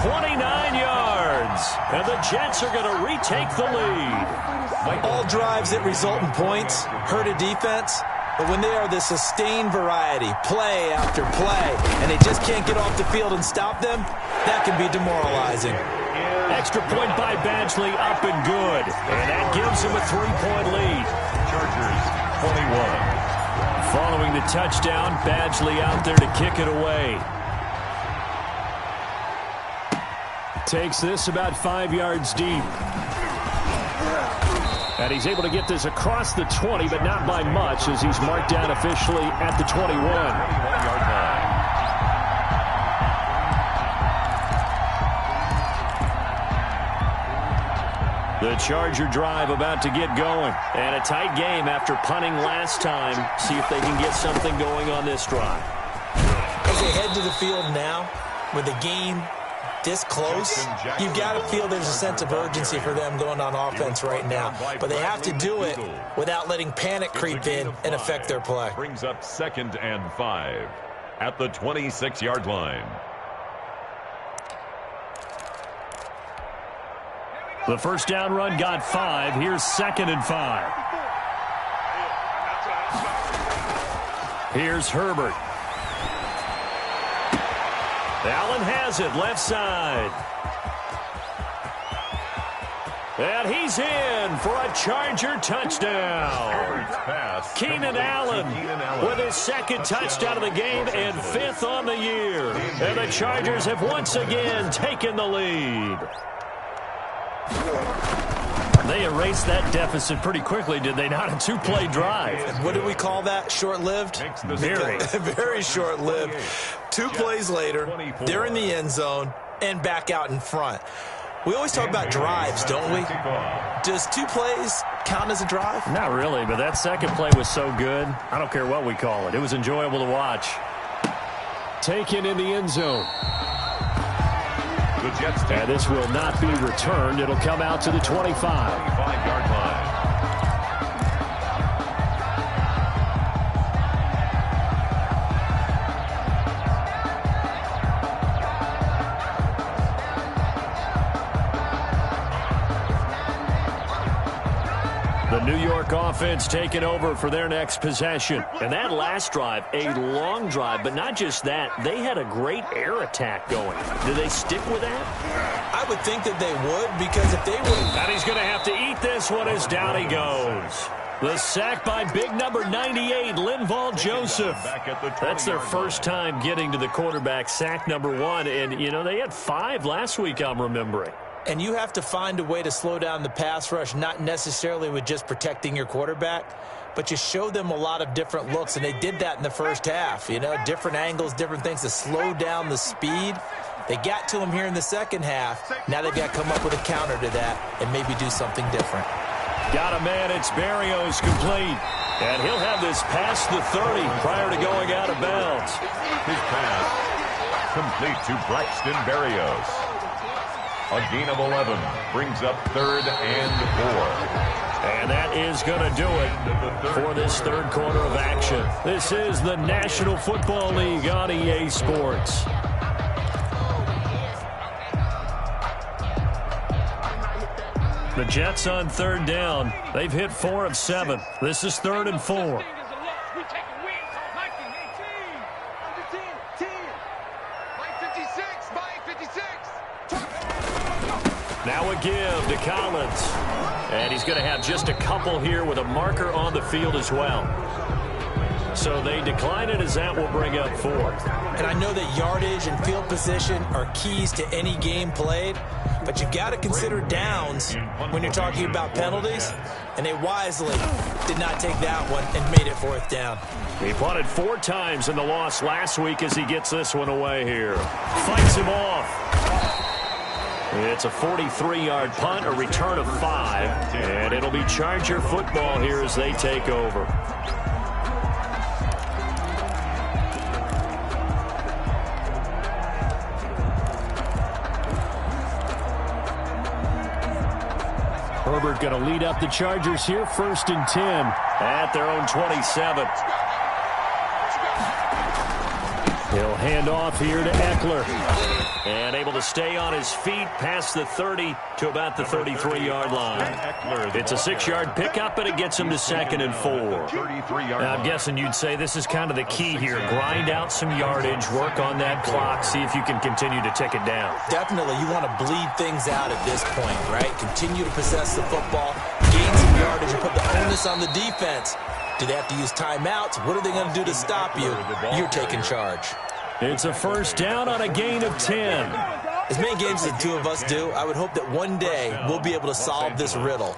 Speaker 2: 29 yards. And the Jets are going to retake the lead.
Speaker 4: All drives that result in points hurt a defense, but when they are the sustained variety, play after play, and they just can't get off the field and stop them, that can be demoralizing.
Speaker 2: Extra point by Badgley, up and good. And that gives them a 3-point lead.
Speaker 3: Chargers 21.
Speaker 2: Following the touchdown, Badgley out there to kick it away. Takes this about 5 yards deep. And he's able to get this across the 20, but not by much, as he's marked down officially at the 21.
Speaker 3: 21-yard line.
Speaker 2: The Charger drive about to get going. And a tight game after punting last time. See if they can get something going on this drive.
Speaker 4: As they head to the field now, with the game this close, you've got to feel there's a sense of urgency for them going on offense right now. But they have to do it without letting panic creep in and affect their play.
Speaker 3: Brings up 2nd and 5 at the 26-yard line.
Speaker 2: The first down run got 5. Here's 2nd and 5. Here's Herbert. Allen has it, left side. And he's in for a Charger touchdown. Keenan Allen with his 2nd touchdown of the game and 5th on the year. And the Chargers have once again taken the lead. They erased that deficit pretty quickly, did they not? A 2-play drive.
Speaker 4: What do we call that? Short-lived?
Speaker 2: Very.
Speaker 4: Very short-lived. 2 plays later, they're in the end zone and back out in front. We always talk about drives, don't we? Does 2 plays count as a drive?
Speaker 2: Not really, but that 2nd play was so good. I don't care what we call it. It was enjoyable to watch. Taken in the end zone.
Speaker 3: The Jets
Speaker 2: and this will not be returned. It'll come out to the 25-yard
Speaker 3: line.
Speaker 2: The New York offense taking over for their next possession. And that last drive, a long drive, but not just that. They had a great air attack going. Do they stick with that?
Speaker 4: I would think that they would, because if they would...
Speaker 2: And he's going to have to eat this one as down he goes. The sack by big number 98, Linval Joseph. That's their first time getting to the quarterback, sack number 1. And, you know, they had 5 last week, I'm remembering.
Speaker 4: And you have to find a way to slow down the pass rush, not necessarily with just protecting your quarterback, but you show them a lot of different looks, and they did that in the first half. You know, different angles, different things to slow down the speed. They got to him here in the second half. Now they've got to come up with a counter to that and maybe do something different.
Speaker 2: Got a man, it's Berrios complete. And he'll have this past the 30 prior to going out of bounds.
Speaker 3: His pass complete to Braxton Berrios. A gain of 11 brings up 3rd and 4.
Speaker 2: And that is going to do it for this 3rd quarter of action. This is the National Football League on EA Sports. The Jets on 3rd down. They've hit 4 of 7. This is 3rd and 4. Now a give to Collins. And he's going to have just a couple here with a marker on the field as well. So they decline it as that will bring up 4.
Speaker 4: And I know that yardage and field position are keys to any game played, but you've got to consider downs when you're talking about penalties. And they wisely did not take that one and made it 4th down.
Speaker 2: He punted 4 times in the loss last week as he gets this one away here. Fights him off. It's a 43-yard punt, a return of 5, and it'll be Charger football here as they take over. Herbert going to lead up the Chargers here, 1st and 10 at their own 27. He'll hand off here to Eckler. And able to stay on his feet past the 30 to about the 33-yard line. It's a 6-yard pickup, and it gets him to 2nd and 4. Now, I'm guessing you'd say this is kind of the key here. Grind out some yardage, work on that clock, see if you can continue to tick it down.
Speaker 4: Definitely, you want to bleed things out at this point, right? Continue to possess the football, gain some yardage, and put the onus on the defense. Do they have to use timeouts? What are they going to do to stop you? You're taking charge.
Speaker 2: It's a 1st down on a gain of 10.
Speaker 4: As many games as the two of us do, I would hope that one day we'll be able to solve this riddle.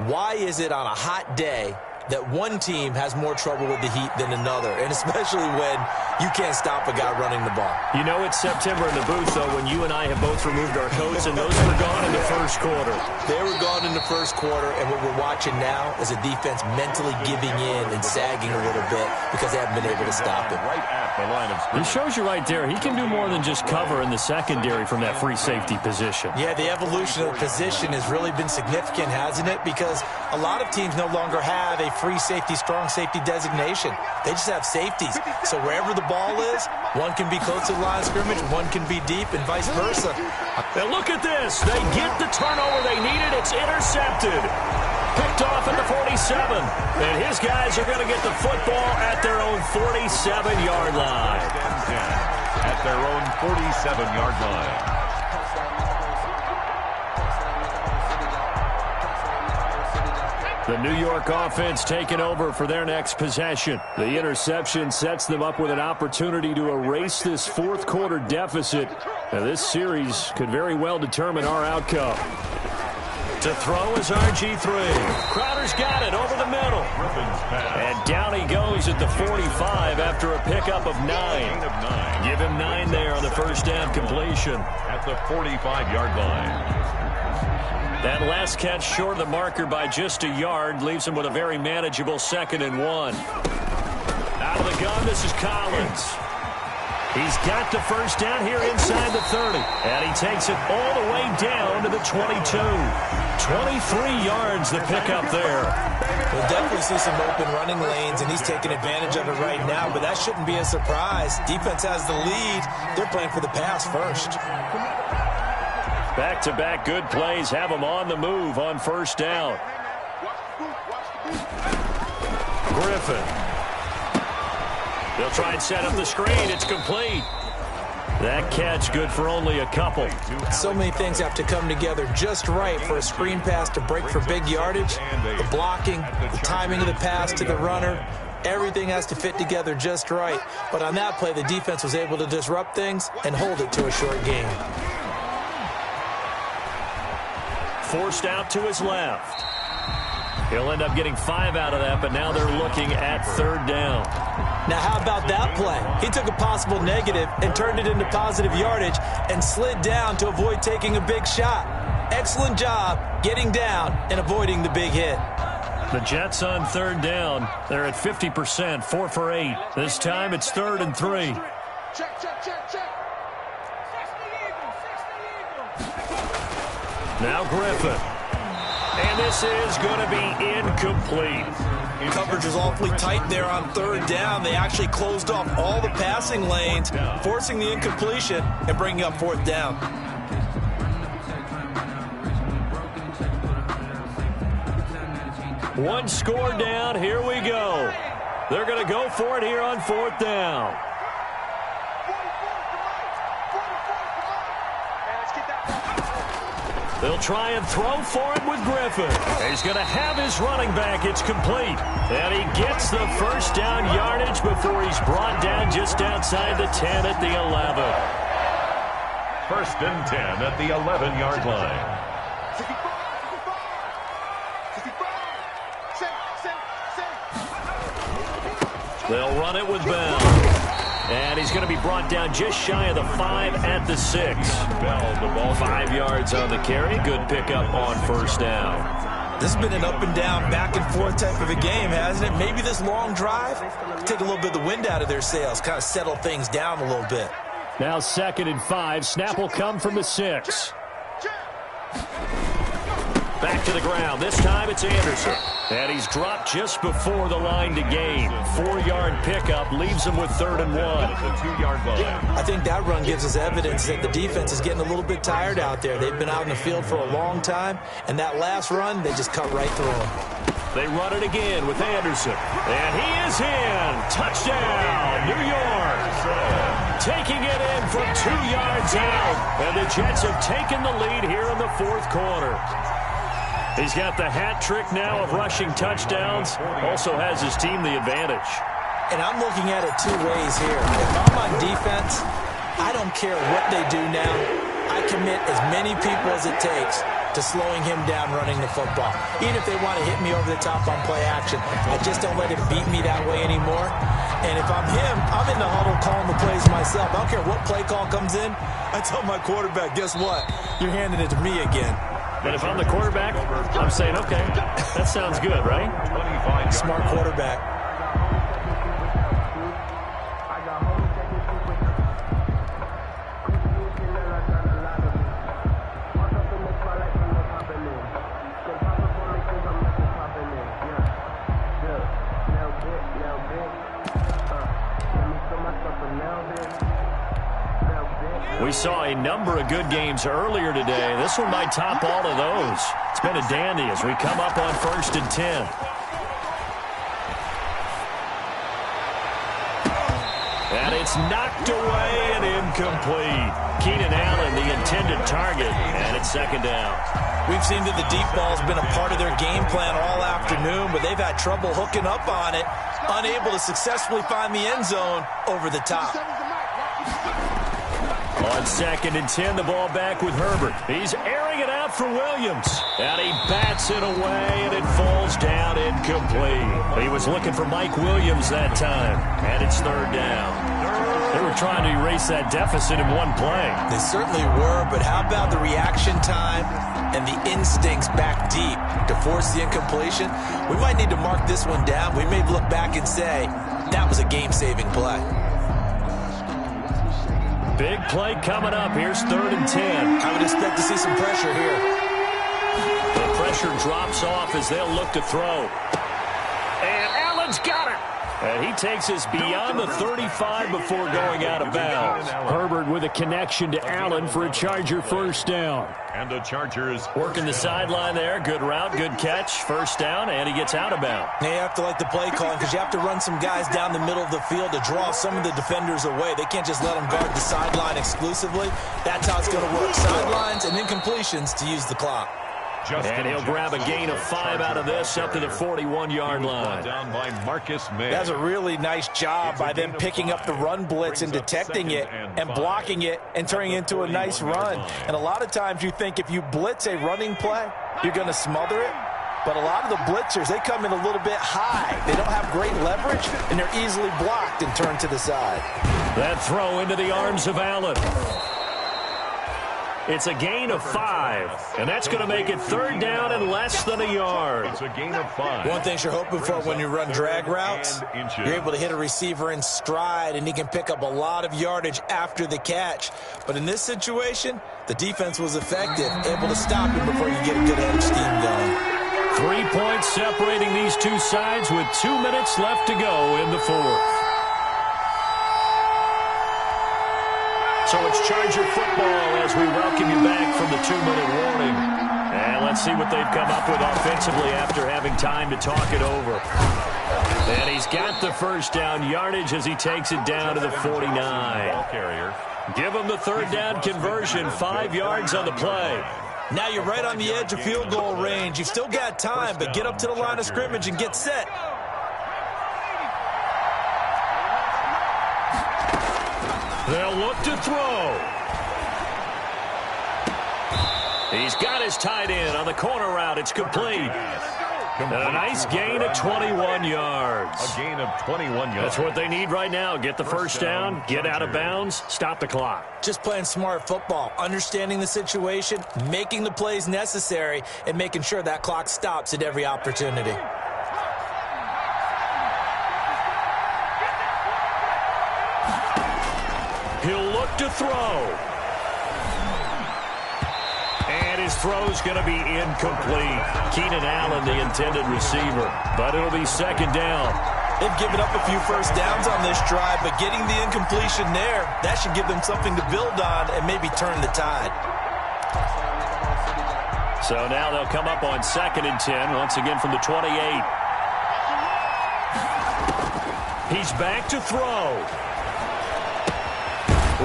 Speaker 4: Why is it on a hot day that one team has more trouble with the heat than another, and especially when you can't stop a guy running the ball?
Speaker 2: You know it's September in the booth, though, when you and I have both removed our coats, and those were gone in the 1st quarter.
Speaker 4: They were gone in the 1st quarter, and what we're watching now is a defense mentally giving in and sagging a little bit because they haven't been able to stop him.
Speaker 2: He shows you right there, he can do more than just cover in the secondary from that free safety position.
Speaker 4: Yeah, the evolution of the position has really been significant, hasn't it? Because a lot of teams no longer have a free safety, strong safety designation. They just have safeties. So wherever the ball is, one can be close to the line of scrimmage, one can be deep, and vice versa.
Speaker 2: And look at this. They get the turnover they needed. It's intercepted. Picked off at the 47. And his guys are going to get the football at their own 47-yard line.
Speaker 3: At their own 47-yard line.
Speaker 2: The New York offense taking over for their next possession. The interception sets them up with an opportunity to erase this 4th quarter deficit. Now, this series could very well determine our outcome. To throw is RG3. Crowder's got it over the middle. And down he goes at the 45 after a pickup of 9. Give him 9 there on the 1st down completion.
Speaker 3: At the 45-yard line.
Speaker 2: That last catch short of the marker by just a yard leaves him with a very manageable 2nd and 1. Out of the gun, this is Collins. He's got the 1st down here inside the 30. And he takes it all the way down to the 22. 23 yards the pickup there.
Speaker 4: We'll definitely see some open running lanes, and he's taking advantage of it right now, but that shouldn't be a surprise. Defense has the lead. They're playing for the pass first.
Speaker 2: Back-to-back good plays have them on the move on 1st down. Griffin. They'll try and set up the screen. It's complete. That catch good for only a couple.
Speaker 4: So many things have to come together just right for a screen pass to break for big yardage. The blocking, the timing of the pass to the runner, everything has to fit together just right. But on that play, the defense was able to disrupt things and hold it to a short gain.
Speaker 2: Forced out to his left. He'll end up getting 5 out of that, but now they're looking at 3rd down.
Speaker 4: Now, how about that play? He took a possible negative and turned it into positive yardage and slid down to avoid taking a big shot. Excellent job getting down and avoiding the big hit.
Speaker 2: The Jets on 3rd down. They're at 50%, 4 for 8. This time it's 3rd and 3.
Speaker 5: Check.
Speaker 2: Now Griffin. And this is going to be incomplete.
Speaker 4: Coverage was awfully tight there on 3rd down. They actually closed off all the passing lanes, forcing the incompletion and bringing up 4th down.
Speaker 2: One score down. Here we go. They're going to go for it here on 4th down. They'll try and throw for it with Griffin. He's going to have his running back. It's complete. And he gets the 1st down yardage before he's brought down just outside the 10 at the 11.
Speaker 3: 1st and 10 at the 11-yard line.
Speaker 2: They'll run it with Bell. And he's going to be brought down just shy of the 5 at the 6. 5 yards on the carry. Good pickup on first down.
Speaker 4: This has been an up and down, back and forth type of a game, hasn't it? Maybe this long drive, take a little bit of the wind out of their sails, kind of settle things down a little bit.
Speaker 2: Now 2nd and 5. Snap will come from the 6. Back to the ground. This time it's Anderson. And he's dropped just before the line to gain. 4-yard pickup leaves him with 3rd and 1.
Speaker 3: The 2-yard line.
Speaker 4: I think that run gives us evidence that the defense is getting a little bit tired out there. They've been out in the field for a long time, and that last run, they just cut right through them.
Speaker 2: They run it again with Anderson. And he is in. Touchdown, New York. Taking it in from 2 yards out. And the Jets have taken the lead here in the 4th quarter. He's got the hat trick now of rushing touchdowns. Also has his team the advantage.
Speaker 4: And I'm looking at it 2 ways here. If I'm on defense, I don't care what they do now. I commit as many people as it takes to slowing him down running the football. Even if they want to hit me over the top on play action, I just don't let him beat me that way anymore. And if I'm him, I'm in the huddle calling the plays myself. I don't care what play call comes in. I tell my quarterback, guess what? You're handing it to me again.
Speaker 2: But if I'm the quarterback, I'm saying, okay, that sounds good, right?
Speaker 4: Smart quarterback.
Speaker 2: We saw a number of good games earlier today. This one might top all of those. It's been a dandy as we come up on 1st and 10. And it's knocked away and incomplete. Keenan Allen, the intended target, and it's 2nd down.
Speaker 4: We've seen that the deep ball's been a part of their game plan all afternoon, but they've had trouble hooking up on it, unable to successfully find the end zone over the top.
Speaker 2: On 2nd and 10, the ball back with Herbert. He's airing it out for Williams. And he bats it away, and it falls down incomplete. He was looking for Mike Williams that time, and it's 3rd down. They were trying to erase that deficit in one play.
Speaker 4: They certainly were, but how about the reaction time and the instincts back deep to force the incompletion? We might need to mark this one down. We may look back and say, that was a game-saving play.
Speaker 2: Big play coming up. Here's 3rd and 10.
Speaker 4: I would expect to see some pressure here.
Speaker 2: The pressure drops off as they'll look to throw. And Allen's got it. And he takes us beyond the 35 before going out of bounds. Herbert with a connection to Allen for a Charger 1st down.
Speaker 3: And the Chargers
Speaker 2: working the sideline there. Good route, good catch. 1st down, and he gets out of bounds.
Speaker 4: Now you have to like the play calling because you have to run some guys down the middle of the field to draw some of the defenders away. They can't just let them guard the sideline exclusively. That's how it's going to work. Sidelines and incompletions to use the clock.
Speaker 2: And he'll grab a gain of 5 out of this up to the 41-yard line.
Speaker 3: Down by Marcus May.
Speaker 4: That's a really nice job by them picking up the run blitz and detecting it and blocking it and turning it into a nice run. And a lot of times you think if you blitz a running play, you're going to smother it. But a lot of the blitzers, they come in a little bit high. They don't have great leverage, and they're easily blocked and turned to the side.
Speaker 2: That throw into the arms of Allen. It's a gain of 5, and that's going to make it 3rd down and less than a yard.
Speaker 3: It's a gain of 5.
Speaker 4: One thing you're hoping for when you run drag routes, you're able to hit a receiver in stride, and he can pick up a lot of yardage after the catch. But in this situation, the defense was effective, able to stop him before you get a good head of steam going.
Speaker 2: 3 points separating these two sides with 2 minutes left to go in the 4th. So it's Charger football as we welcome you back from the 2-minute warning. And let's see what they've come up with offensively after having time to talk it over. And he's got the 1st down yardage as he takes it down to the 49. Give him the 3rd down conversion, 5 yards on the play.
Speaker 4: Now you're right on the edge of field goal range. You've still got time, but get up to the line of scrimmage and get set.
Speaker 2: They'll look to throw. He's got his tight end on the corner route. It's complete. And a nice gain of 21 yards.
Speaker 3: A gain of 21 yards.
Speaker 2: That's what they need right now. Get the first down, get out of bounds, stop the clock.
Speaker 4: Just playing smart football, understanding the situation, making the plays necessary, and making sure that clock stops at every opportunity.
Speaker 2: He'll look to throw. And his throw's going to be incomplete. Keenan Allen, the intended receiver. But it'll be second down.
Speaker 4: They've given up a few first downs on this drive, but getting the incompletion there, that should give them something to build on and maybe turn the tide.
Speaker 2: So now they'll come up on 2nd and 10, once again from the 28. He's back to throw.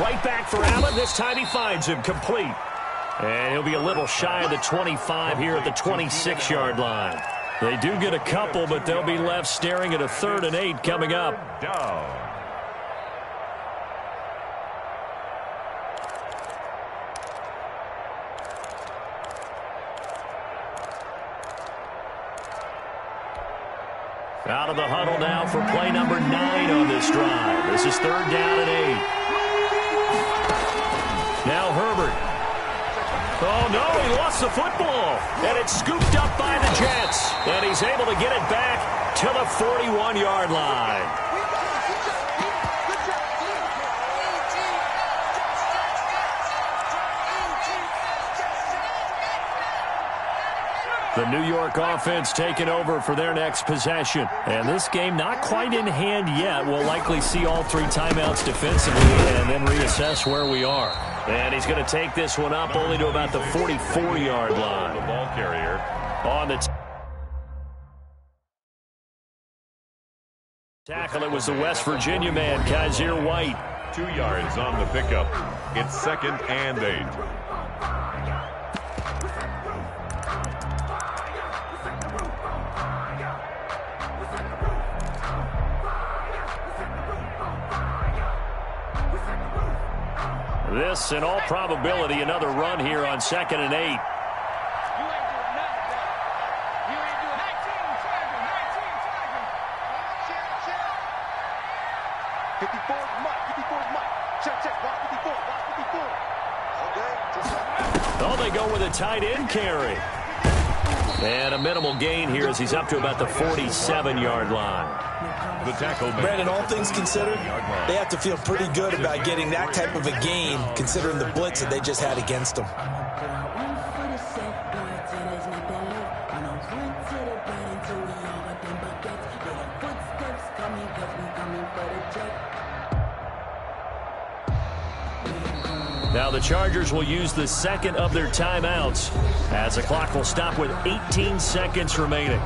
Speaker 2: Right back for Allen. This time he finds him complete. And he'll be a little shy of the 25 here at the 26-yard line. They do get a couple, but they'll be left staring at a 3rd and 8 coming up.
Speaker 3: Down.
Speaker 2: Out of the huddle now for play number 9 on this drive. This is 3rd down and 8. Now Herbert. Oh, no, he lost the football. And it's scooped up by the Jets. And he's able to get it back to the 41-yard line. The New York offense taking over for their next possession. And this game not quite in hand yet. We'll likely see all 3 timeouts defensively and then reassess where we are. And he's going to take this one up only to about the 44-yard line.
Speaker 3: The ball carrier
Speaker 2: on the tackle, it was the West Virginia man, Kaiser White.
Speaker 3: 2 yards on the pickup. It's 2nd and 8.
Speaker 2: This, in all probability, another run here on 2nd and 8. Oh, they go with a tight end carry. And a minimal gain here as he's up to about the 47-yard line.
Speaker 3: The tackle man.
Speaker 4: Brandon, all things considered, they have to feel pretty good about getting that type of a gain, considering the blitz that they just had against them.
Speaker 2: Now the Chargers will use the 2nd of their timeouts as the clock will stop with 18 seconds remaining.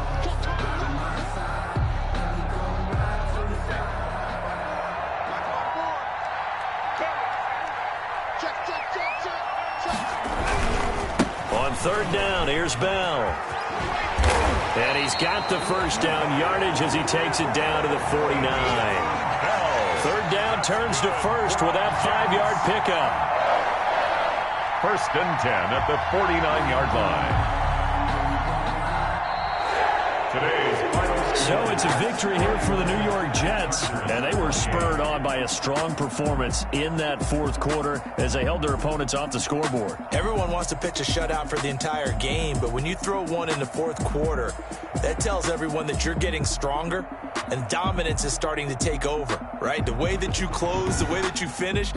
Speaker 2: On 3rd down, here's Bell. And he's got the first down yardage as he takes it down to the 49. 3rd down turns to 1st with that 5-yard pickup.
Speaker 3: 1st and 10 at the 49-yard line. Today's final.
Speaker 2: So it's a victory here for the New York Jets, and they were spurred on by a strong performance in that 4th quarter as they held their opponents off the scoreboard.
Speaker 4: Everyone wants to pitch a shutout for the entire game, but when you throw one in the 4th quarter, that tells everyone that you're getting stronger and dominance is starting to take over, right? The way that you close, the way that you finish,